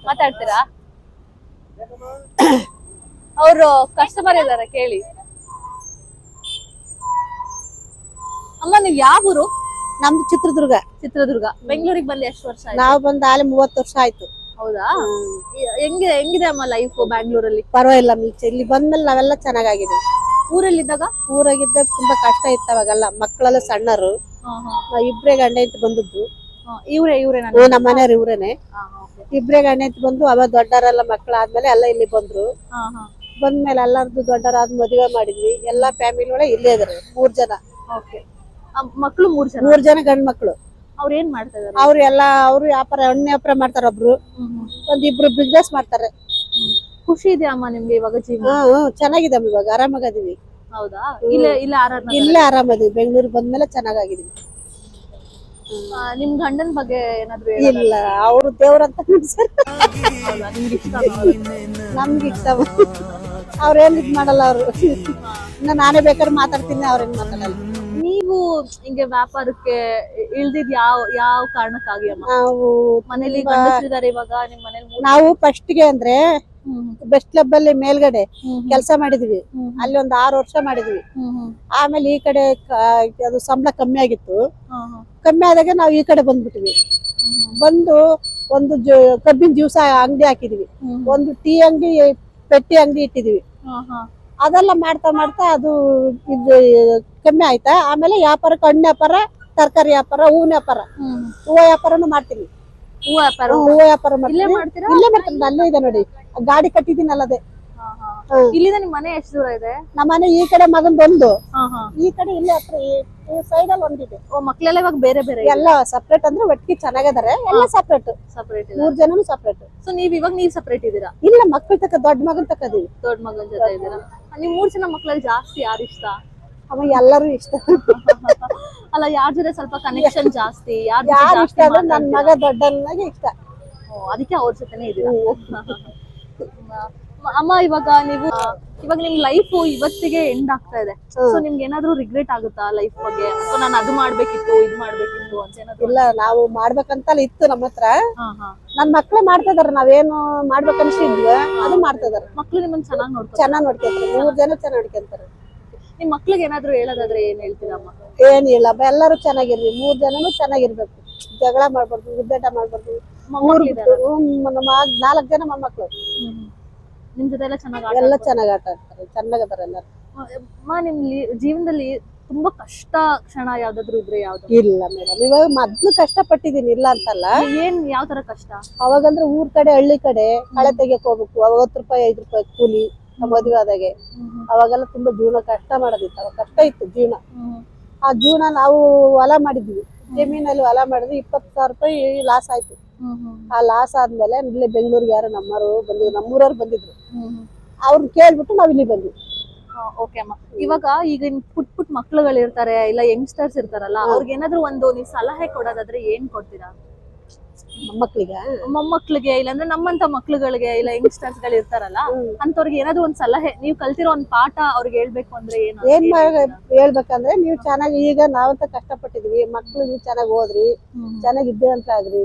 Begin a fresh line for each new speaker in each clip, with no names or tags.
ಮಾತಾಡ್ತೀರಾ? ಅವರು ಕಸ್ಟಮರ್ ಇದಾರೆ ಕೇಳಿ. ಅಮ್ಮ ನೀವ್ ಯಾವ ಊರು?
ನಮ್ದು ಚಿತ್ರದುರ್ಗ.
ಚಿತ್ರದುರ್ಗ. ಬೆಂಗಳೂರಿಗೆ ಬಂದು ಎಷ್ಟು ವರ್ಷ ಆಯ್ತು?
ನಾವು ಬಂದು ಅಲ್ಲಿ 30 ವರ್ಷ ಆಯ್ತು.
ಹೌದಾ? ಹೆಂಗಿದೆ ಅಮ್ಮ ಲೈಫ್ ಬ್ಯಾಂಗ್ಳೂರಲ್ಲಿ?
ಪರವಾಗಿಲ್ಲ, ಇಲ್ಲಿ ಬಂದ್ಮೇಲೆ ನಾವೆಲ್ಲ ಚೆನ್ನಾಗಿದ್ದೀವಿ.
ಊರಲ್ಲಿದ್ದಾಗ?
ಊರಾಗಿದ್ದ ತುಂಬಾ ಕಷ್ಟ ಇತ್ತು ಅವಾಗೆಲ್ಲ. ಮಕ್ಕಳೆಲ್ಲ ಸಣ್ಣರು, ಇಬ್ರೇ ಗಂಡ ಹೆಂಡತಿ ಬಂದದ್ದು.
ಇವ್ರೇ
ನಮ್ಮ ಮನೆಯವ್ರು ಇವ್ರೇನೆ. ಇಬ್ರೇ ಗಂಡ ಹೆಂಡತಿ ಬಂದು ಅವಾಗ ದೊಡ್ಡವರೆಲ್ಲ ಮಕ್ಕಳಾದ್ಮೇಲೆ ಎಲ್ಲ ಇಲ್ಲಿ ಬಂದ್ರು. ಬಂದ್ಮೇಲೆ ಎಲ್ಲಾರ್ದು ದೊಡ್ಡರಾದ್ ಮದುವೆ ಮಾಡಿದ್ವಿ. ಎಲ್ಲಾ ಫ್ಯಾಮಿಲಿ ಒಳಗೆ ಇಲ್ಲೇ ಇದಾರೆ 3 ಜನ.
ಮಕ್ಳು
3 ಜನ ಗಂಡ್ ಮಕ್ಳು.
ಅವ್ರ ಏನ್ ಮಾಡ್ತಾ ಇದಾರೆ?
ಅವ್ರು ವ್ಯಾಪಾರ, ಎಣ್ಣೆ ವ್ಯಾಪಾರ ಮಾಡ್ತಾರ. ಒಬ್ರು ಒಂದಿಬ್ರು ಬಿಸ್ನೆಸ್ ಮಾಡ್ತಾರೆ.
ಖುಷಿ ಇದೆಯಾ ಅಮ್ಮ ನಿಮ್ಗೆ ಇವಾಗ ಜೀವನ?
ಚೆನ್ನಾಗಿದೆ ಇವಾಗ, ಆರಾಮಾಗಿದೀವಿ.
ಹೌದಾ? ಇಲ್ಲೇ
ಆರಾಮದಿವಿ. ಬೆಂಗಳೂರಿಗೆ ಬಂದ್ಮೇಲೆ ಚೆನ್ನಾಗಿದೀವಿ.
ನಿಮ್ ಗಂಡನ್ ಬಗ್ಗೆ ಏನಾದ್ರು?
ಇಲ್ಲ, ಅವ್ರು ದೇವ್ರಂತ ನಮ್ಗೆ ಇಷ್ಟ. ಅವ್ರೇನ್ ಇದ್ ಮಾಡಲ್ಲ. ಅವ್ರು ನಾನೇ ಬೇಕಾದ್ರೆ ಮಾತಾಡ್ತೀನಿ, ಅವ್ರೇನ್ ಮಾತಾಡಲ್ಲ.
ನೀವು ಹಿಂಗೆ ವ್ಯಾಪಾರಕ್ಕೆ ಇಳ್ದಿದ್ ಯಾವ ಕಾರಣಕ್ಕಾಗಿ ಅಮ್ಮ?
ನಾವು
ಮನೇಲಿ ಗಂಡಸರಿದ್ದಾರೆ ಇವಾಗ ನಿಮ್ ಮನೇಲಿ?
ನಾವು ಫಸ್ಟ್ ಗೆ ಅಂದ್ರೆ ಬೆಸ್ಟ್ ಕ್ಲಬ್ ಅಲ್ಲಿ ಮೇಲ್ಗಡೆ ಕೆಲಸ ಮಾಡಿದ್ವಿ. ಅಲ್ಲಿ ಒಂದು 6 ವರ್ಷ ಮಾಡಿದ್ವಿ. ಆಮೇಲೆ ಈ ಕಡೆ ಅದು ಸಂಬಳ ಕಮ್ಮಿ ಆಗಿತ್ತು. ಕಮ್ಮಿ ಆದಾಗ ನಾವು ಈ ಕಡೆ ಬಂದ್ಬಿಟ್ವಿ. ಬಂದು ಒಂದು ಕಬ್ಬಿನ ಜ್ಯೂಸ್ ಅಂಗಡಿ ಹಾಕಿದ್ವಿ. ಒಂದು ಟೀ ಅಂಗಡಿ, ಪೆಟ್ಟಿ ಅಂಗಡಿ ಇಟ್ಟಿದ್ವಿ. ಅದೆಲ್ಲ ಮಾಡ್ತಾ ಮಾಡ್ತಾ ಅದು ಕಮ್ಮಿ ಆಯ್ತಾ. ಆಮೇಲೆ ವ್ಯಾಪಾರಕ್ಕೆ ಹಣ್ಣು ವ್ಯಾಪಾರ, ತರಕಾರಿ ವ್ಯಾಪಾರ, ಹೂವಿನ ವ್ಯಾಪಾರ, ಹೂವು ವ್ಯಾಪಾರನು ಮಾಡ್ತೀನಿ.
ಹೂವು ವ್ಯಾಪಾರ
ಇಲ್ಲೇ ಮಾಡ್ತೀನಿ. ಅಲ್ಲೇ ಇದೆ ನೋಡಿ, ಗಾಡಿ ಕಟ್ಟಿದೀನಲ್ಲ ಅದೇ.
ಇಲ್ಲಿಂದ ನಿಮ್ ಮನೆ ಎಷ್ಟು ದೂರ ಇದೆ?
ನಮ್ಮ ಮನೆ ಈ ಕಡೆ ಮಗಂದೊಂದು, ಈ ಕಡೆ ಇಲ್ಲೇ ಹತ್ರ ಈ ಸೈಡ್ ಅಲ್ಲಿ ಒಂದಿದೆ.
ಮಕ್ಳೆಲ್ಲ ಇವಾಗ ಬೇರೆ ಬೇರೆ?
ಎಲ್ಲ ಸಪ್ರೇಟ್ ಅಂದ್ರೆ ಒಟ್ಟಿಗೆ ಚೆನ್ನಾಗಿದಾರೆ. ಎಲ್ಲ ಸಪ್ರೇಟ್ 3 ಜನನು ಸಪ್ರೇಟ್.
ಸೊ ನೀವ್ ಸಪ್ರೇಟ್ ಇದೀರಾ?
ಇಲ್ಲ, ಮಕ್ಕಳ ತಕ್ಕ ದೊಡ್ಡ ಮಗನ್ ತಕ್ಕದೀವಿ.
ದೊಡ್ಡ ಮಗನ್ ಜೊತೆ ಇದೀರಾ? ನಿಮ್ 3 ಜನ ಮಕ್ಳಲ್ಲಿ ಜಾಸ್ತಿ ಯಾರು ಇಷ್ಟ?
ಅವ ಎಲ್ಲರೂ ಇಷ್ಟ.
ಅಲ್ಲ, ಯಾರ ಜೊತೆ ಸ್ವಲ್ಪ ಕನೆಕ್ಷನ್ ಜಾಸ್ತಿ?
ಯಾರು ಇಷ್ಟ ಅಂದ್ರೆ ನನ್ ಮಗ ದೊಡ್ಡವನಾಗೆ ಇಷ್ಟ.
ಅದಕ್ಕೆ ಅವ್ರ ಜೊತೆನೆ ಇದೀರಾ? ಅಮ್ಮ ಇವಾಗ ನಿಮ್ ಲೈಫ್ ಇವತ್ತಿಗೆ ಎಂಡ್ ಆಗ್ತಾ ಇದೆ. ಸೊ ನಿಮ್ಗೆ ಏನಾದ್ರು ರಿಗ್ರೆಟ್ ಆಗುತ್ತಾ ಲೈಫ್ ಬಗ್ಗೆ? ನಾನು ಅದು ಮಾಡ್ಬೇಕಿತ್ತು, ಇದು ಮಾಡ್ಬೇಕಿತ್ತು ಅಂತ ಏನಾದ್ರು?
ಇಲ್ಲ, ನಾವು ಮಾಡ್ಬೇಕಂತಲ್ಲ ಇತ್ತು ನಮ್ಮ ಹತ್ರ. ನನ್ ಮಕ್ಳು ಮಾಡ್ತಾ ಇದಾರೆ. ನಾವೇನು ಮಾಡ್ಬೇಕನ್ಸಿದ್ವಿ ಅದು ಮಾಡ್ತಾ ಇದಾರೆ.
ಮಕ್ಳು ನಿಮ್ಮನ್ನ ಚೆನ್ನಾಗಿ
ನೋಡ್ಕೊಂತಾರೆ. 3 ಜನ ಚೆನ್ನಾಗಿ ನೋಡ್ಕೊಂತಾರೆ.
ನಿಮ್ ಮಕ್ಳಿಗೆ ಏನಾದ್ರು ಹೇಳೋದಾದ್ರೆ ಏನ್ ಹೇಳ್ತೀರಮ್ಮ?
ಏನಿಲ್ಲ, ಎಲ್ಲರೂ ಚೆನ್ನಾಗಿರ್ರಿ. 3 ಜನನು ಚೆನ್ನಾಗಿರ್ಬೇಕು. ಜಗಳ ಮಾಡ್ಬಾರ್ದು, ಗುದ್ದಾಟ ಮಾಡ್ಬಾರ್ದು. 4 ಜನ ಮೊಮ್ಮಕ್ಳು.
ನಿಮ್ ಜೊತೆ ಎಲ್ಲ ಚೆನ್ನಾಗಿ
ಆಟ ಆಡ್ತಾರೆ. ಚೆನ್ನಾಗದಾರೆ ಎಲ್ಲರೂ.
ನಿಮ್ ಜೀವನದಲ್ಲಿ ತುಂಬಾ ಕಷ್ಟ ಕ್ಷಣ ಯಾವ್ದಾದ್ರು ಇದ್ರೆ ಯಾವ್ದು?
ಇಲ್ಲ ಮೇಡಮ್, ಇವಾಗ ಮೊದ್ಲು ಕಷ್ಟ ಪಟ್ಟಿದೀನಿ, ಇಲ್ಲ ಅಂತಲ್ಲ.
ಯಾವ ತರ ಕಷ್ಟ?
ಅವಾಗಂದ್ರೆ ಊರ್ ಕಡೆ, ಹಳ್ಳಿ ಕಡೆ ಕಳೆ ತೆಗಿಯಕ್ ಹೋಗ್ಬೇಕು. 10 ರೂಪಾಯಿ 5 ರೂಪಾಯಿ ಕೂಲಿ. ಮದುವೆ ಆದಾಗೆ ಅವಾಗೆಲ್ಲ ತುಂಬಾ ಜೀವನ ಕಷ್ಟ ಮಾಡೋದಿತ್ತು. ಅವಾಗ ಕಷ್ಟ ಇತ್ತು ಜೀವನ. ಆ ಜೀವನ ನಾವು ಹೊಲ ಮಾಡಿದ್ವಿ. ಜಮೀನಲ್ಲಿ ಹೊಲ ಮಾಡಿದ್ವಿ. 20,000 ರೂಪಾಯಿ ಲಾಸ್ ಆಯ್ತು. ಆ ಲಾಸ್ ಆದ್ಮೇಲೆ ಇಲ್ಲಿ ಬೆಂಗಳೂರಿಗೆ ಯಾರು ನಮ್ಮವರು ಬಂದಿದ್ರು, ನಮ್ಮೂರವ್ರು ಬಂದಿದ್ರು. ಅವ್ರನ್ನ ಕೇಳ್ಬಿಟ್ಟು ನಾವ್ ಇಲ್ಲಿ ಬಂದ್ವಿ.
ಓಕೆ ಅಮ್ಮ, ಇವಾಗ ಈಗ ಪುಟ್ ಮಕ್ಳುಗಳು ಇರ್ತಾರೆ, ಇಲ್ಲ ಯಂಗ್ಸ್ಟರ್ಸ್ ಇರ್ತಾರಲ್ಲ, ಅವ್ರಿಗೆ ಏನಾದ್ರು ನೀವು ಸಲಹೆ ಕೊಡೋದಾದ್ರೆ ಏನ್ ಕೊಡ್ತೀರಾ? ಮೊಮ್ಮಕ್ಳಿಗೆ ಇಲ್ಲಾಂದ್ರೆ ನಮ್ಮಂತ ಮಕ್ಳುಗಳಿಗೆ, ಇಲ್ಲ ಯಂಗ್ಸ್ಟರ್ಸ್ ಗಳು ಇರ್ತಾರಲ್ಲ, ಅಂತವ್ರಿಗೆ ಏನಾದ್ರು ಒಂದ್ ಸಲಹೆ, ನೀವು ಕಲ್ತಿರೋ ಒಂದ್ ಪಾಠ ಅವ್ರಿಗೆ ಹೇಳ್ಬೇಕು ಅಂದ್ರೆ ಏನ್
ಹೇಳ್ಬೇಕಂದ್ರೆ, ನೀವು ಚೆನ್ನಾಗಿ, ಈಗ ನಾವಂತ ಕಷ್ಟಪಟ್ಟಿದ್ವಿ, ಮಕ್ಳು ನೀವು ಚೆನ್ನಾಗಿ ಓದ್ರಿ, ಚೆನ್ನಾಗಿ ವಿದ್ಯಾವಂತ ಆಗ್ರಿ,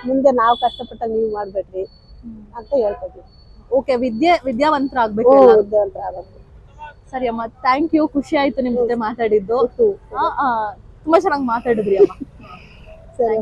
ಮುಂದೆ ನಾವು ಕಷ್ಟಪಟ್ಟಾಗ ನೀವು ಮಾಡ್ಬೇಡ್ರಿ ಅಂತ ಹೇಳ್ತಿದ್ವಿ.
ಓಕೆ, ವಿದ್ಯಾವಂತರಾಗ್ಬೇಕು. ಸರಿ ಅಮ್ಮ, ಥ್ಯಾಂಕ್ ಯು. ಖುಷಿ ಆಯ್ತು ನಿಮ್ ಜೊತೆ ಮಾತಾಡಿದ್ದು. ತುಂಬಾ ಚೆನ್ನಾಗಿ ಮಾತಾಡಿದ್ರಿ ಅಮ್ಮ.
ಸರಿ.